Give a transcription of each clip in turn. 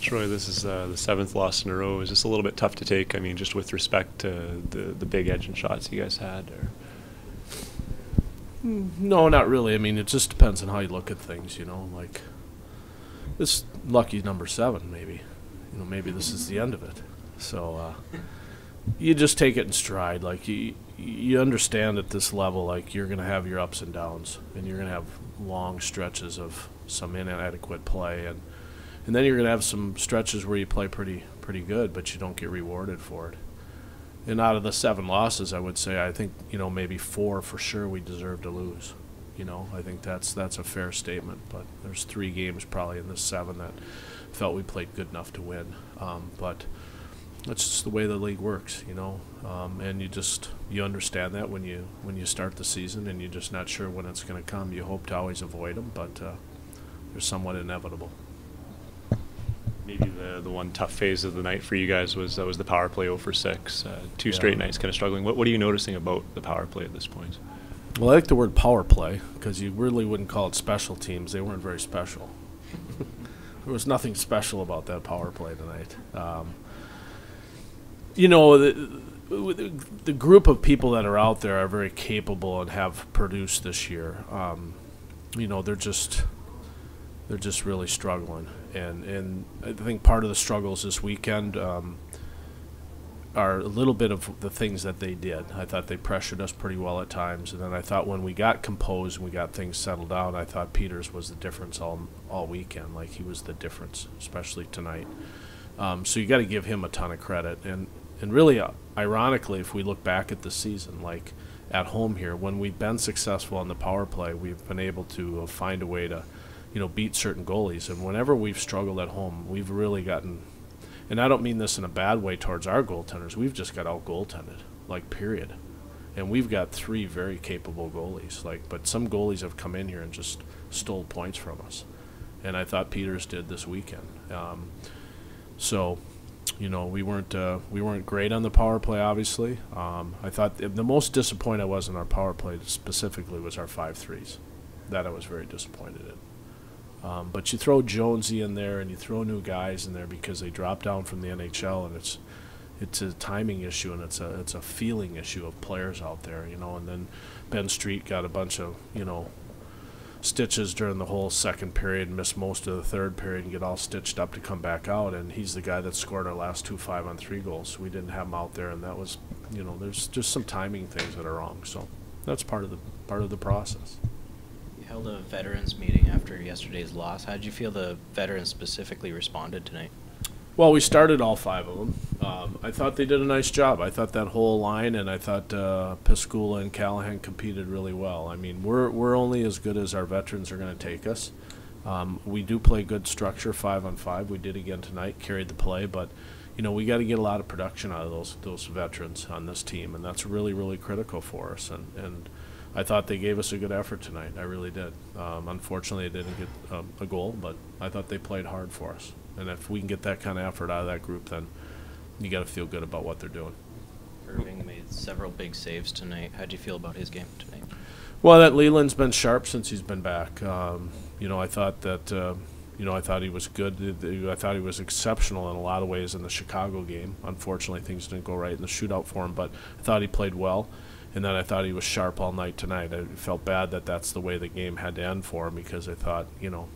Troy, this is the seventh loss in a row. Is this a little bit tough to take? I mean, just with respect to the big edge and shots you guys had? Or? No, not really. I mean, it just depends on how you look at things, you know. Like, this lucky number 7, maybe. You know, maybe this is the end of it. So you just take it in stride. Like, you understand at this level, like, you're going to have your ups and downs, and you're going to have long stretches of some inadequate play, and then you're going to have some stretches where you play pretty good, but you don't get rewarded for it. And out of the 7 losses, I would say, I think, you know, maybe 4 for sure we deserve to lose. You know, I think that's a fair statement. But there's 3 games probably in the 7 that felt we played good enough to win. But that's just the way the league works, you know. And you understand that when you start the season, and you're just not sure when it's going to come. You hope to always avoid them, but they're somewhat inevitable. Maybe the one tough phase of the night for you guys was the power play 0 for 6. 2 straight nights kind of struggling. What are you noticing about the power play at this point? Well, I like the word power play because you really wouldn't call it special teams. They weren't very special. There was nothing special about that power play tonight. You know, the group of people that are out there are very capable and have produced this year. You know, they're just really struggling. And I think part of the struggles this weekend are a little bit of the things that they did. I thought they pressured us pretty well at times, and then I thought when we got composed and we got things settled down, I thought Peters was the difference all weekend. Like, he was the difference, especially tonight. So you got to give him a ton of credit. And really, ironically, if we look back at the season, like at home here, when we've been successful on the power play, we've been able to find a way to, you know, beat certain goalies. And whenever we've struggled at home, we've really gotten, and I don't mean this in a bad way towards our goaltenders, we've just got out-goaltended, like, period. And we've got 3 very capable goalies, like, but some goalies have come in here and just stole points from us. And I thought Peters did this weekend. So, you know, we weren't great on the power play, obviously. I thought the most disappointed I was in our power play specifically was our 5-3s. That I was very disappointed in. But you throw Jonesy in there and you throw new guys in there because they drop down from the NHL, and it's a timing issue, and it's a feeling issue of players out there, you know. And then Ben Street got a bunch of, you know, stitches during the whole second period, missed most of the third period, and get all stitched up to come back out. And he's the guy that scored our last 2 5-on-3 goals. We didn't have him out there, and that was, you know, there's just some timing things that are wrong. So that's part of the process. Held a veterans meeting after yesterday's loss. How did you feel the veterans specifically responded tonight? Well, we started all 5 of them. I thought they did a nice job. I thought that whole line, and I thought Piscula and Callahan competed really well. I mean, we're only as good as our veterans are going to take us. We do play good structure 5-on-5. We did again tonight, carried the play, but you know, we got to get a lot of production out of those veterans on this team, and that's really, really critical for us. And I thought they gave us a good effort tonight. I really did. Unfortunately, they didn't get a goal, but I thought they played hard for us. And if we can get that kind of effort out of that group, then you got to feel good about what they're doing. Irving made several big saves tonight. How did you feel about his game tonight? Well, that Leland's been sharp since he's been back. You know, I thought that, you know, I thought he was good. I thought he was exceptional in a lot of ways in the Chicago game. Unfortunately, things didn't go right in the shootout for him, but I thought he played well. And then I thought he was sharp all night tonight. I felt bad that that's the way the game had to end for him, because I thought, you know,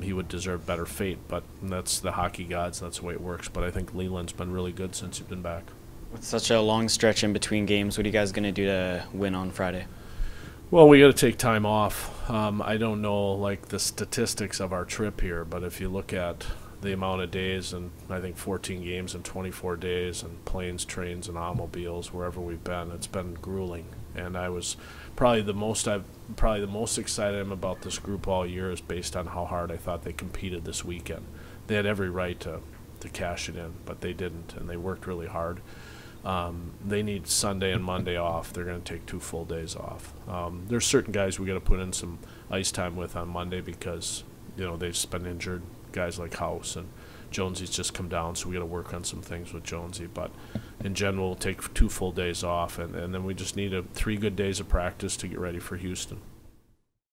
he would deserve better fate. But that's the hockey gods. That's the way it works. But I think Leland's been really good since he's been back. With such a long stretch in between games, what are you guys going to do to win on Friday? Well, we got to take time off. I don't know, like, the statistics of our trip here, but if you look at the amount of days, and I think 14 games in 24 days, and planes, trains, and automobiles wherever we've been, it's been grueling. And I was probably the most excited I'm about this group all year is based on how hard I thought they competed this weekend. They had every right to cash it in, but they didn't, and they worked really hard. They need Sunday and Monday off. They're going to take 2 full days off. There's certain guys we got to put in some ice time with on Monday because, you know, they've just been injured. Guys like House and Jonesy's just come down, so we got to work on some things with Jonesy. But in general, we'll take 2 full days off, and then we just need 3 good days of practice to get ready for Houston.